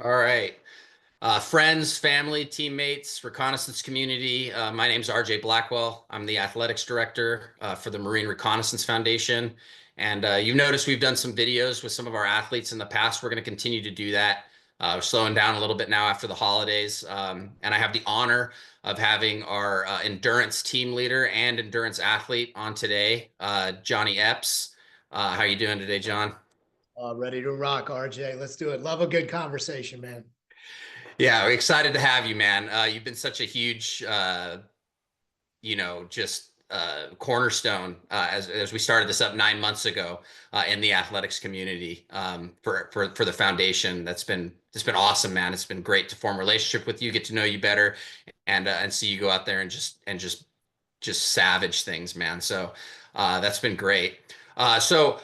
All right. Friends, family, teammates, reconnaissance community. My name's RJ Blackwell. I'm the athletics director for the Marine Reconnaissance Foundation. And you've noticed we've done some videos with some of our athletes in the past. We're going to continue to do that. We're slowing down a little bit now after the holidays. And I have the honor of having our endurance team leader and endurance athlete on today, Johnny Eppes. How are you doing today, John? Ready to rock, RJ. Let's do it. Love a good conversation, man. Yeah, we're excited to have you, man. You've been such a huge, just cornerstone as we started this up 9 months ago in the athletics community for the foundation. It's been awesome, man. It's been great to form a relationship with you, get to know you better, and see you go out there and just savage things, man. So that's been great. So.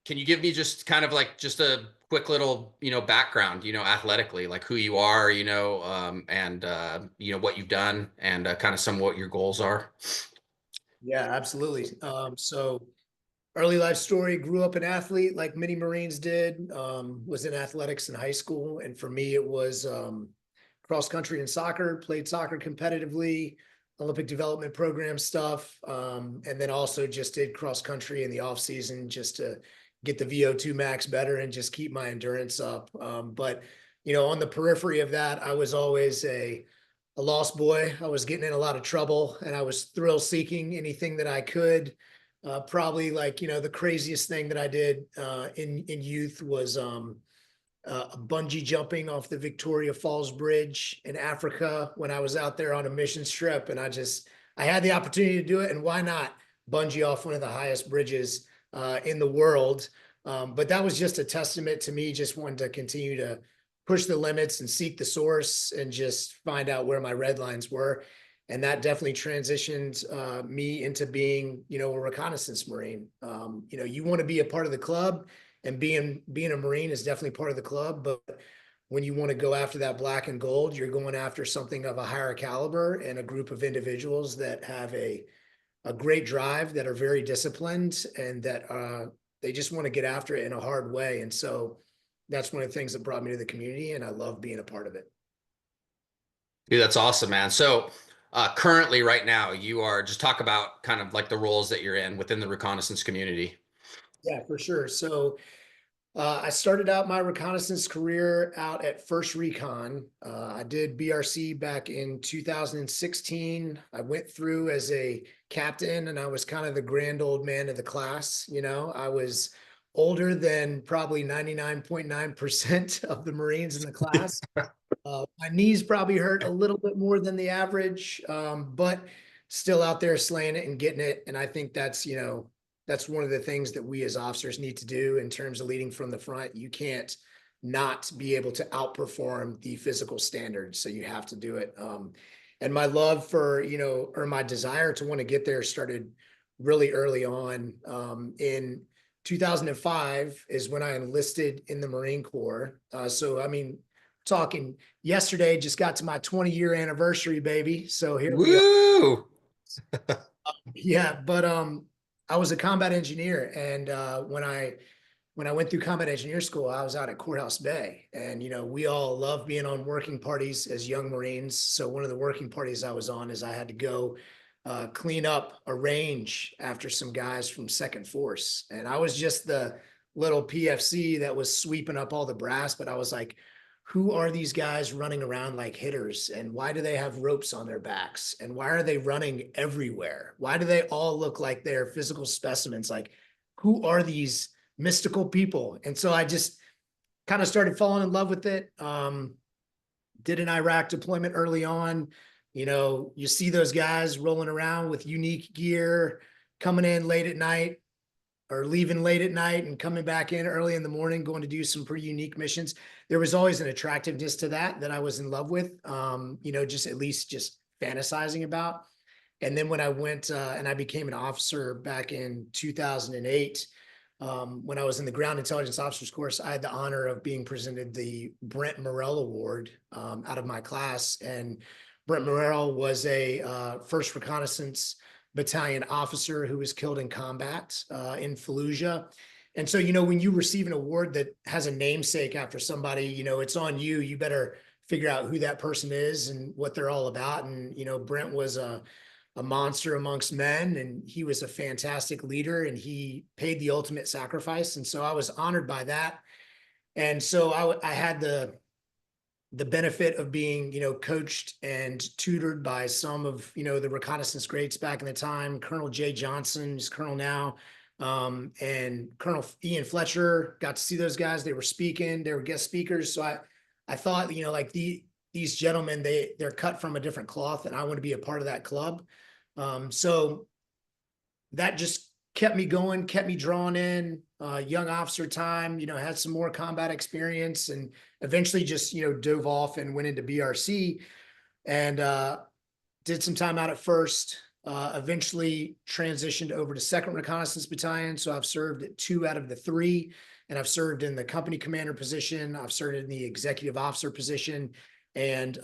Can you give me just kind of like just a quick little, background, athletically, like who you are, and what you've done and kind of some of what your goals are? Yeah, absolutely. So early life story, grew up an athlete like many Marines did, was in athletics in high school. And for me, it was cross country and soccer, played soccer competitively, Olympic development program stuff. And then also just did cross country in the off season just to get the VO2 max better and just keep my endurance up. But on the periphery of that, I was always a lost boy. I was getting in a lot of trouble and I was thrill seeking anything that I could. Probably like the craziest thing that I did in youth was bungee jumping off the Victoria Falls Bridge in Africa when I was out there on a mission trip. And I had the opportunity to do it. And why not bungee off one of the highest bridges in the world? But that was just a testament to me just wanting to continue to push the limits and seek the source and just find out where my red lines were. And that definitely transitioned me into being a reconnaissance Marine. You want to be a part of the club, and being a Marine is definitely part of the club. But when you want to go after that black and gold, you're going after something of a higher caliber and a group of individuals that have a great drive, that are very disciplined, and that they just want to get after it in a hard way. And so that's one of the things that brought me to the community, and I love being a part of it. Dude, that's awesome, man. So currently, right now, you are just talk about kind of like the roles that you're in within the reconnaissance community. Yeah, for sure. So I started out my reconnaissance career out at First Recon. I did BRC back in 2016. I went through as a captain, and I was kind of the grand old man of the class. I was older than probably 99.9% of the Marines in the class. My knees probably hurt a little bit more than the average, but still out there slaying it and getting it. And I think that's one of the things that we as officers need to do in terms of leading from the front. You can't not be able to outperform the physical standards, so you have to do it. And my love or my desire to want to get there started really early on. In 2005 is when I enlisted in the Marine Corps. So I mean, talking yesterday, just got to my 20-year anniversary, baby. So here we are. Woo! Yeah, but I was a combat engineer, and when I went through combat engineer school, I was out at Courthouse Bay, and we all love being on working parties as young Marines. So one of the working parties I was on is I had to go clean up a range after some guys from Second Force, and I was just the little PFC that was sweeping up all the brass, but I was like, who are these guys running around like hitters, and why do they have ropes on their backs, and why are they running everywhere? Why do they all look like they're physical specimens? Like, who are these mystical people? And so I just kind of started falling in love with it. Did an Iraq deployment early on. You see those guys rolling around with unique gear, coming in late at night or leaving late at night and coming back in early in the morning, going to do some pretty unique missions. There was always an attractiveness to that I was in love with, just at least just fantasizing about. And then when I went and I became an officer back in 2008, when I was in the ground intelligence officers course, I had the honor of being presented the Brent Morrell Award out of my class. And Brent Morrell was a first reconnaissance battalion officer who was killed in combat in Fallujah. And so, you know, when you receive an award that has a namesake after somebody, you know, it's on you. You better figure out who that person is and what they're all about. And, you know, Brent was a monster amongst men, and he was a fantastic leader, and he paid the ultimate sacrifice. And so I was honored by that. And so I had the benefit of being, you know, coached and tutored by some of, you know, the reconnaissance greats back in the time. Colonel Jay Johnson, who's Colonel now, and Colonel Ian Fletcher. Got to see those guys. They were speaking, they were guest speakers. So I thought, you know, like these gentlemen, they're cut from a different cloth, and I want to be a part of that club. So that just kept me going, kept me drawn in. Young officer time, you know, had some more combat experience, and eventually just, you know, dove off and went into BRC, and did some time out at first. Eventually transitioned over to Second Reconnaissance Battalion. So I've served at 2 out of the 3, and I've served in the company commander position. I've served in the executive officer position, and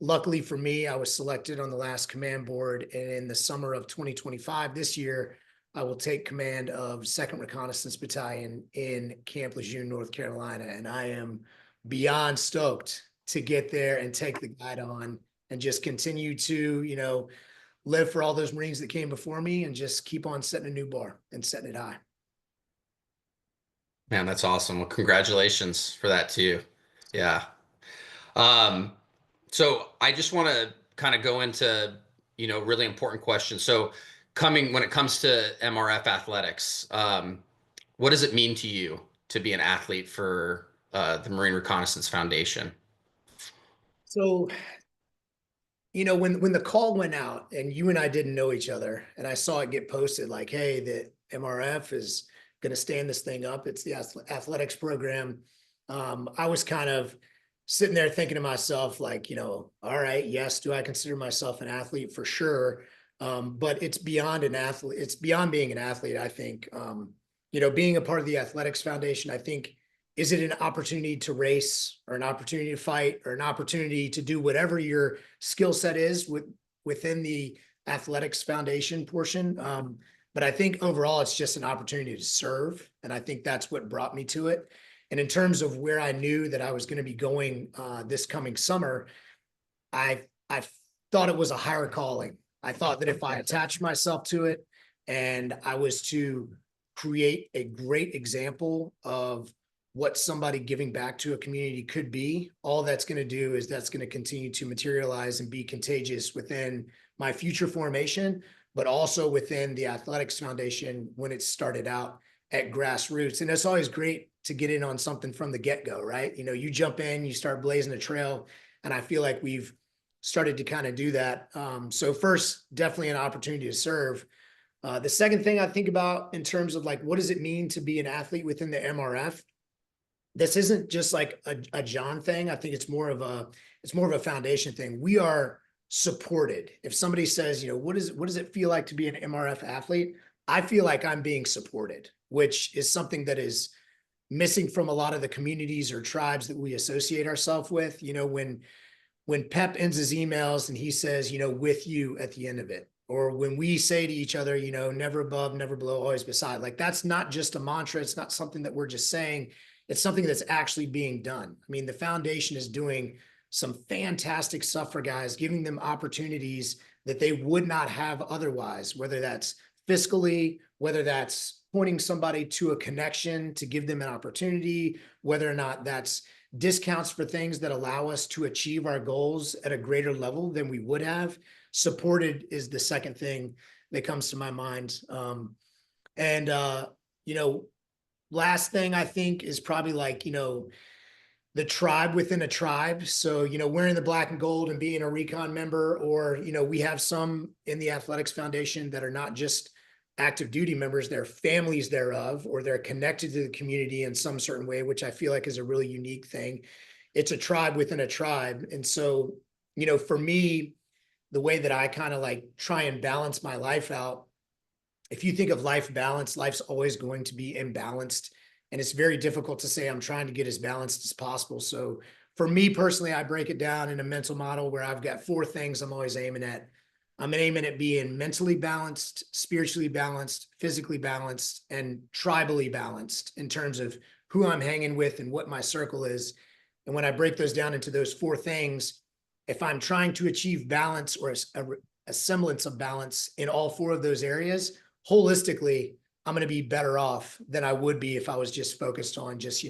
luckily for me, I was selected on the last command board. And in the summer of 2025, this year, I will take command of Second Reconnaissance Battalion in Camp Lejeune, North Carolina. And I am beyond stoked to get there and take the guide on and just continue to, you know, live for all those Marines that came before me and just keep on setting a new bar and setting it high. Man, that's awesome. Well, congratulations for that too. Yeah. Um, so I just want to kind of go into, you know, really important questions. So when it comes to MRF athletics, what does it mean to you to be an athlete for the Marine Reconnaissance Foundation? So, you know, when the call went out and you and I didn't know each other, and I saw it get posted like, hey, the MRF is going to stand this thing up. It's the athletics program. I was kind of sitting there thinking to myself, like, you know, all right, yes, do I consider myself an athlete? For sure. But it's beyond an athlete. It's beyond being an athlete, I think. You know, being a part of the Athletics Foundation, I think, is it an opportunity to race, or an opportunity to fight, or an opportunity to do whatever your skill set is within the Athletics Foundation portion? But I think overall, it's just an opportunity to serve. And I think that's what brought me to it. And in terms of where I knew that I was going to be going this coming summer, I thought it was a higher calling. I thought that if I attached myself to it and I was to create a great example of what somebody giving back to a community could be, all that's going to do is that's going to continue to materialize and be contagious within my future formation, but also within the Athletics Foundation when it started out at grassroots. And it's always great to get in on something from the get-go, right? You know, you jump in, you start blazing a trail, and I feel like we've started to kind of do that. So first, definitely an opportunity to serve. The second thing I think about in terms of like, what does it mean to be an athlete within the MRF? This isn't just like a John thing. I think it's more of a foundation thing. We are supported. If somebody says, you know, what does it feel like to be an MRF athlete? I feel like I'm being supported, which is something that is missing from a lot of the communities or tribes that we associate ourselves with. You know, when Pep ends his emails and he says, you know, with you at the end of it, or when we say to each other, you know, never above, never below, always beside, like that's not just a mantra. It's not something that we're just saying. It's something that's actually being done. I mean, the foundation is doing some fantastic stuff for guys, giving them opportunities that they would not have otherwise, whether that's fiscally, whether that's pointing somebody to a connection to give them an opportunity, whether or not that's discounts for things that allow us to achieve our goals at a greater level than we would have. Supported is the second thing that comes to my mind. You know, last thing I think is probably like, you know, the tribe within a tribe. So, you know, wearing the black and gold and being a recon member, or, you know, we have some in the Athletics Foundation that are not just active duty members, they're families thereof, or they're connected to the community in some certain way, which I feel like is a really unique thing. It's a tribe within a tribe. And so, you know, for me, the way that I kind of like try and balance my life out, if you think of life balance, life's always going to be imbalanced. And it's very difficult to say I'm trying to get as balanced as possible. So for me personally, I break it down in a mental model where I've got 4 things I'm always aiming at. I'm aiming at being mentally balanced, spiritually balanced, physically balanced, and tribally balanced in terms of who I'm hanging with and what my circle is. And when I break those down into those four things, if I'm trying to achieve balance or a semblance of balance in all four of those areas, holistically, I'm going to be better off than I would be if I was just focused on just,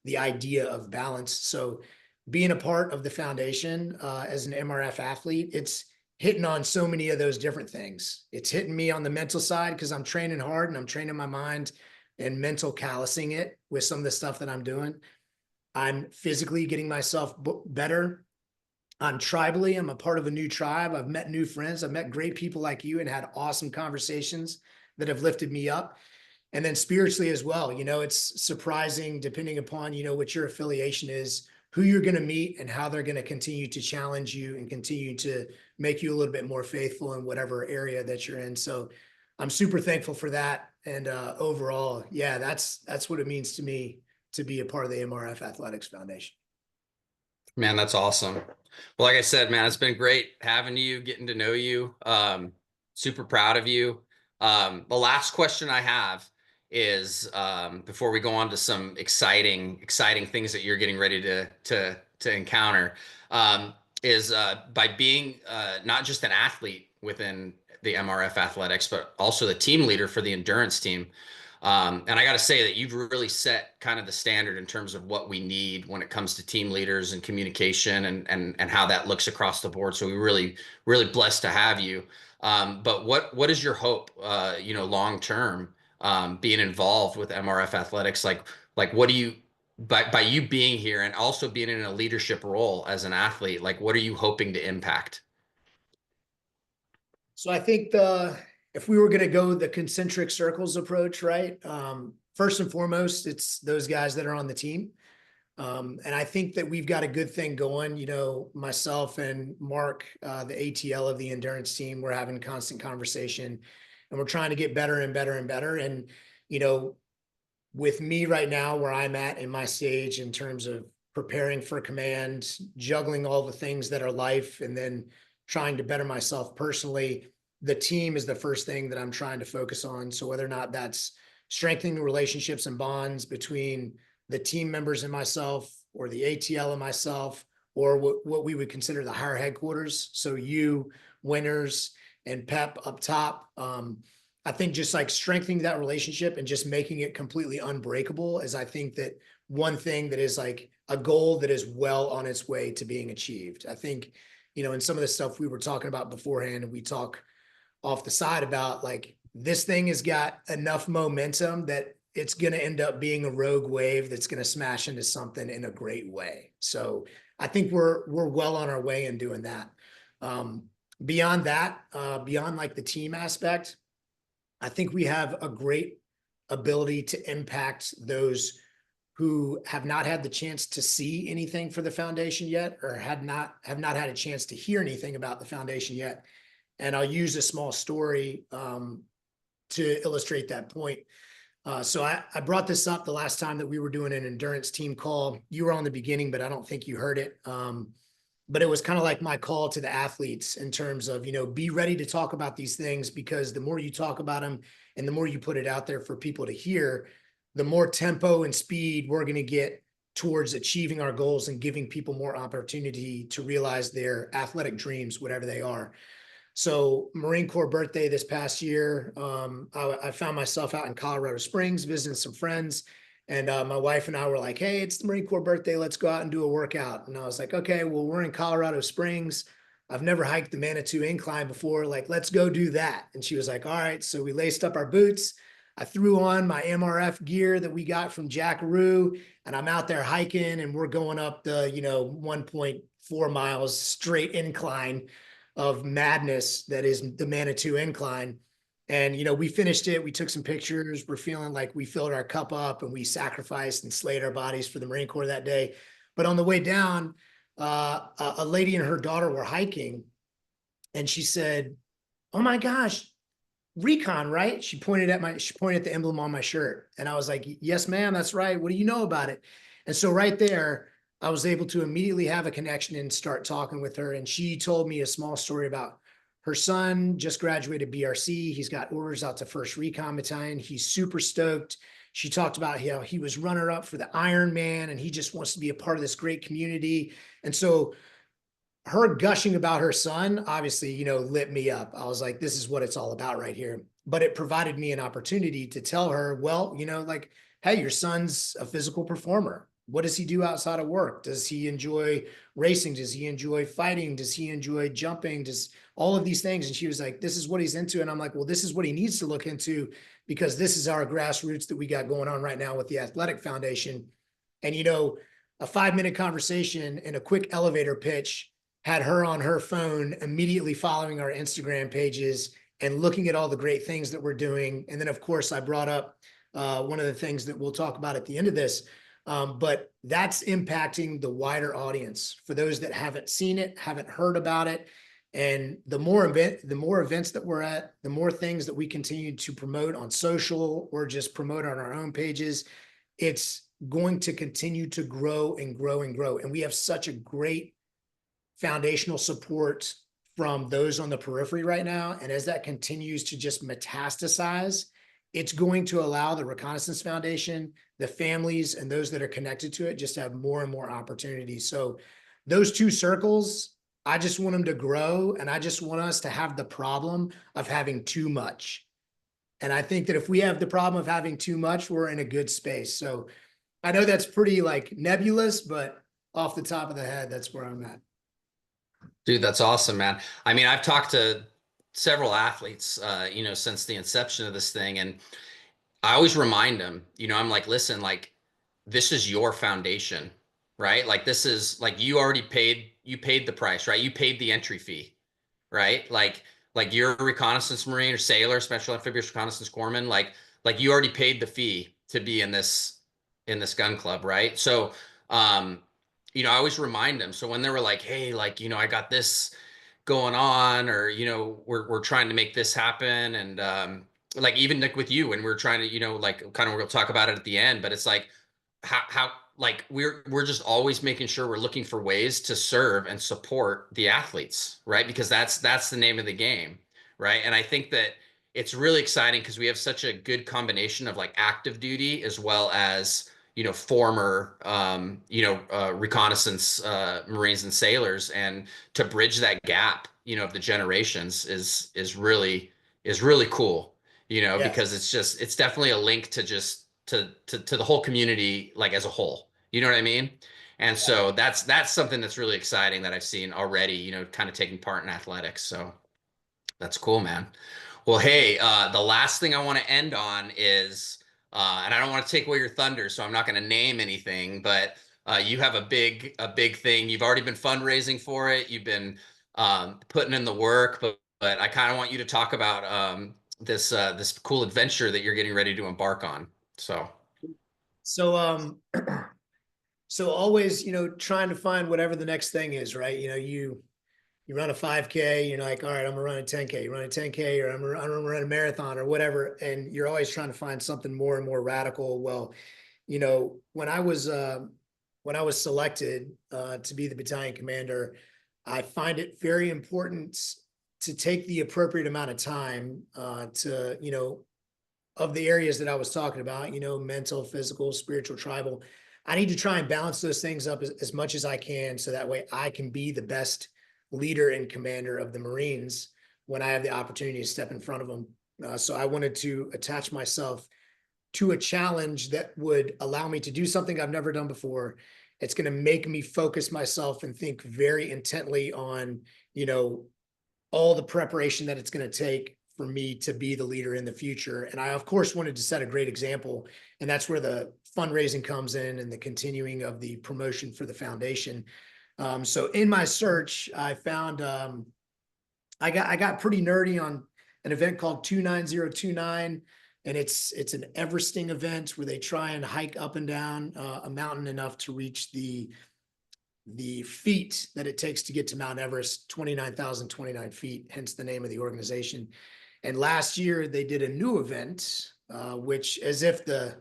the idea of balance. So being a part of the foundation as an MRF athlete, it's hitting on so many of those different things. It's hitting me on the mental side because I'm training hard and I'm training my mind and mental callousing it with some of the stuff that I'm doing. I'm physically getting myself better. I'm tribally, I'm a part of a new tribe. I've met new friends. I've met great people like you and had awesome conversations that have lifted me up. And then spiritually as well, it's surprising depending upon, what your affiliation is, who you're going to meet and how they're going to continue to challenge you and continue to make you a little bit more faithful in whatever area that you're in. So I'm super thankful for that. And overall, yeah, that's what it means to me to be a part of the MRF Athletics Foundation. Man, that's awesome. Well, like I said, man, it's been great having you, getting to know you. Super proud of you. The last question I have is before we go on to some exciting things that you're getting ready to encounter, is by being not just an athlete within the MRF athletics, but also the team leader for the endurance team. And I got to say that you've really set kind of the standard in terms of what we need when it comes to team leaders and communication and how that looks across the board. So we really blessed to have you. But what is your hope, long term, being involved with MRF athletics? Like what do you by you being here and also being in a leadership role as an athlete, like what are you hoping to impact? So I think if we were going to go the concentric circles approach, right? First and foremost, it's those guys that are on the team. And I think that we've got a good thing going. Myself and Mark, the ATL of the endurance team, we're having constant conversation and we're trying to get better and better and better. And, with me right now, where I'm at in my stage in terms of preparing for command, juggling all the things that are life, and then trying to better myself personally, the team is the first thing that I'm trying to focus on. So whether or not that's strengthening relationships and bonds between the team members and myself, or the ATL and myself, or what we would consider the higher headquarters. So you, Winners, and Pep up top. I think just like strengthening that relationship and just making it completely unbreakable is, I think, that one thing that is like a goal that is well on its way to being achieved. I think, in some of the stuff we were talking about beforehand, and we talk off the side about, like, this thing has got enough momentum that it's going to end up being a rogue wave that's going to smash into something in a great way. So I think we're well on our way in doing that. Beyond that, beyond like the team aspect, I think we have a great ability to impact those who have not had the chance to see anything for the foundation yet, or have not had a chance to hear anything about the foundation yet. And I'll use a small story to illustrate that point. So I brought this up the last time that we were doing an endurance team call. You were on the beginning, but I don't think you heard it. But it was kind of like my call to the athletes in terms of, be ready to talk about these things, because the more you talk about them and the more you put it out there for people to hear, the more tempo and speed we're going to get towards achieving our goals and giving people more opportunity to realize their athletic dreams, whatever they are. So Marine Corps birthday this past year, I found myself out in Colorado Springs visiting some friends. And my wife and I were like, hey, it's the Marine Corps birthday. Let's go out and do a workout. And I was like, okay, well, we're in Colorado Springs. I've never hiked the Manitou Incline before. Like, let's go do that. And she was like, all right. So we laced up our boots. I threw on my MRF gear that we got from Jackaroo, and I'm out there hiking, and we're going up the, 1.4 miles straight incline of madness that is the Manitou Incline. And, we finished it. We took some pictures. We're feeling like we filled our cup up and we sacrificed and slayed our bodies for the Marine Corps that day. But on the way down, a lady and her daughter were hiking, and she said, oh my gosh, Recon, right? She pointed at the emblem on my shirt. And I was like, yes, ma'am, that's right. What do you know about it? And so right there, I was able to immediately have a connection and start talking with her. And she told me a small story about her son just graduated BRC. He's got orders out to 1st Recon Battalion. He's super stoked. She talked about how he was runner up for the Ironman and he just wants to be a part of this great community. And so her gushing about her son, obviously, lit me up. I was like, this is what it's all about right here. But it provided me an opportunity to tell her, well, like, hey, your son's a physical performer. What does he do outside of work? Does he enjoy racing? Does he enjoy fighting? Does he enjoy jumping? Does all of these things? And she was like, this is what he's into. And I'm like, well, this is what he needs to look into because this is our grassroots that we got going on right now with the Athletic Foundation. And, a 5-minute conversation and a quick elevator pitch had her on her phone immediately following our Instagram pages and looking at all the great things that we're doing. And then, of course, I brought up one of the things that we'll talk about at the end of this. But that's impacting the wider audience for those that haven't seen it, haven't heard about it. And the more events that we're at, the more things that we continue to promote on social or just promote on our own pages, it's going to continue to grow and grow and grow. And we have such a great foundational support from those on the periphery right now. And as that continues to just metastasize, it's going to allow the Reconnaissance Foundation, the families, and those that are connected to it just to have more and more opportunities. So those two circles, I just want them to grow, and I just want us to have the problem of having too much. And I think that if we have the problem of having too much, we're in a good space. So I know that's pretty like nebulous, but off the top of the head, that's where I'm at. Dude, that's awesome, man. I mean, I've talked to several athletes, since the inception of this thing, and I always remind them, I'm like, listen, like, this is your foundation, right? Like, this is like, you paid the price, right? You paid the entry fee, right? Like you're a reconnaissance Marine or sailor, special amphibious reconnaissance corpsman, like you already paid the fee to be in this gun club, right? So, I always remind them. So when they were like, hey, like, I got this going on, or, we're trying to make this happen. And, like, even like with you, and we're trying to, like, kind of, we'll talk about it at the end, but it's like, how like we're just always making sure we're looking for ways to serve and support the athletes, right? Because that's the name of the game, right? And I think that it's really exciting because we have such a good combination of like active duty as well as former reconnaissance Marines and sailors, and to bridge that gap of the generations is really cool, Yes. because it's definitely a link to just to the whole community, like, as a whole, you know what I mean? And so that's something that's really exciting that I've seen already, kind of taking part in athletics. So that's cool, man. Well, hey, the last thing I want to end on is, and I don't want to take away your thunder, so I'm not going to name anything, but you have a big thing. You've already been fundraising for it. You've been putting in the work, but I kind of want you to talk about this cool adventure that you're getting ready to embark on. So, So, so always, trying to find whatever the next thing is, right? You run a 5K, you're like, all right, I'm gonna run a 10K. You run a 10K, or I'm gonna run a marathon or whatever, and you're always trying to find something more and more radical. Well, when I was selected to be the battalion commander, I find it very important to take the appropriate amount of time to, of the areas that I was talking about, mental, physical, spiritual, tribal. I need to try and balance those things up as much as I can, so that way I can be the best leader and commander of the Marines when I have the opportunity to step in front of them. So I wanted to attach myself to a challenge that would allow me to do something I've never done before. It's going to make me focus myself and think very intently on, all the preparation that it's going to take for me to be the leader in the future. And I, of course, wanted to set a great example. And that's where the fundraising comes in and the continuing of the promotion for the foundation. So in my search, I found, I got pretty nerdy on an event called 29029. And it's an Everesting event where they try and hike up and down a mountain enough to reach the feet that it takes to get to Mount Everest, 29,029 feet, hence the name of the organization. And last year they did a new event, which, as if the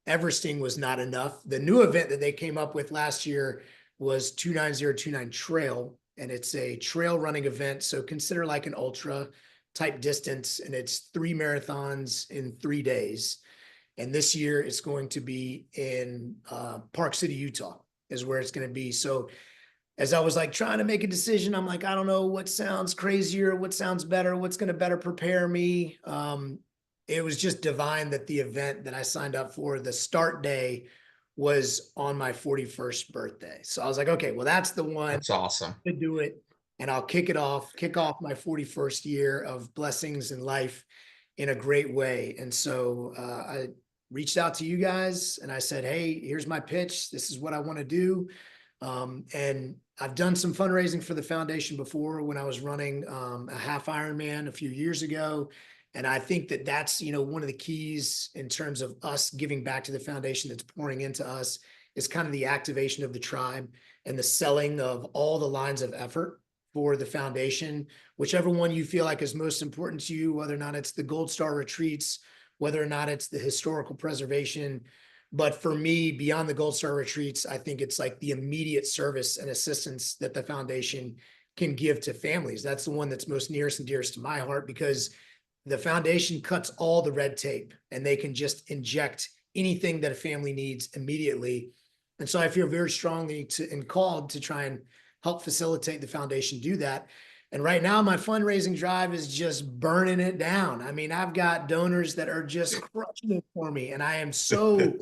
Everesting was not enough, the new event that they came up with last year was 29029 Trail. and it's a trail running event. So consider like an ultra type distance, and it's 3 marathons in 3 days. And this year it's going to be in Park City, Utah, is where it's going to be. So as I was like trying to make a decision, I'm like, I don't know what sounds crazier, what sounds better, what's going to better prepare me. It was just divine that the event that I signed up for, the start day, was on my 41st birthday. So I was like, okay, well, that's the one That's awesome. to do it. And I'll kick off my 41st year of blessings in life in a great way. And so I reached out to you guys and I said, hey, here's my pitch. This is what I want to do. And I've done some fundraising for the foundation before when I was running a half Ironman a few years ago. And I think that that's, one of the keys in terms of us giving back to the foundation that's pouring into us is kind of the activation of the tribe and the selling of all the lines of effort for the foundation, whichever one you feel like is most important to you, whether or not it's the Gold Star retreats, whether or not it's the historical preservation. But for me, beyond the Gold Star retreats, I think it's like the immediate service and assistance that the foundation can give to families. That's the one that's most nearest and dearest to my heart, because the foundation cuts all the red tape and they can just inject anything that a family needs immediately. And so I feel very strongly and called to try and help facilitate the foundation do that. And right now, my fundraising drive is just burning it down. I mean, I've got donors that are just crushing it for me. And I am so,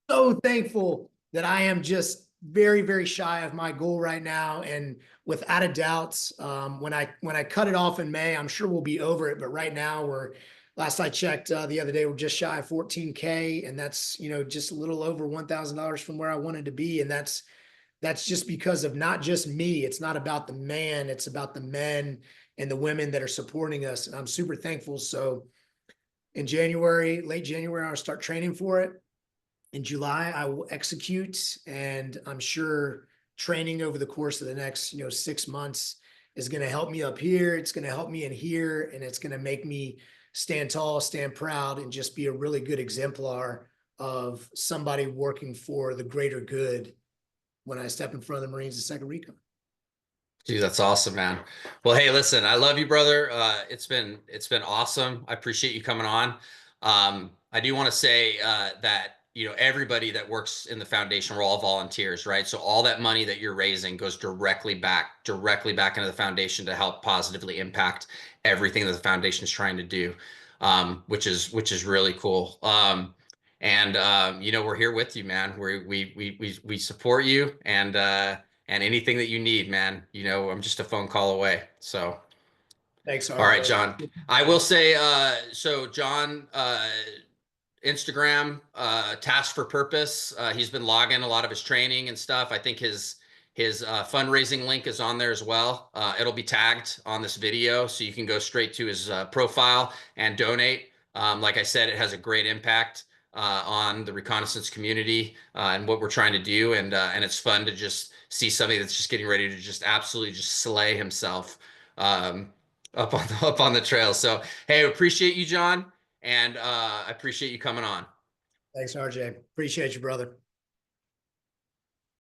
so thankful that I am just very, very shy of my goal right now. And without a doubt, when I cut it off in May, I'm sure we'll be over it. But right now, last I checked the other day, we're just shy of 14K. And that's, just a little over $1,000 from where I wanted to be. And that's just because of not just me. It's not about the man, it's about the men and the women that are supporting us. And I'm super thankful. So in January, late January, I'll start training for it. In July, I will execute. And I'm sure training over the course of the next, 6 months is going to help me up here. It's going to help me in here. And it's going to make me stand tall, stand proud, and just be a really good exemplar of somebody working for the greater good when I step in front of the Marines the 2nd Recon. Dude, that's awesome, man. Well, hey, listen, I love you, brother. It's been awesome. I appreciate you coming on. I do want to say that everybody that works in the foundation, we're all volunteers, right? So all that money that you're raising goes directly back into the foundation to help positively impact everything that the foundation is trying to do, which is really cool. And we're here with you, man. We support you, and anything that you need, man, I'm just a phone call away. So, Thanks, all right, RJ. John. I will say, so John, Instagram, Task for Purpose. He's been logging a lot of his training and stuff. I think his fundraising link is on there as well. It'll be tagged on this video, so you can go straight to his profile and donate. Like I said, it has a great impact on the reconnaissance community and what we're trying to do, and it's fun to just see somebody that's just getting ready to just absolutely just slay himself up on the trail. So hey, appreciate you, John, and I appreciate you coming on. Thanks, RJ. Appreciate you, brother.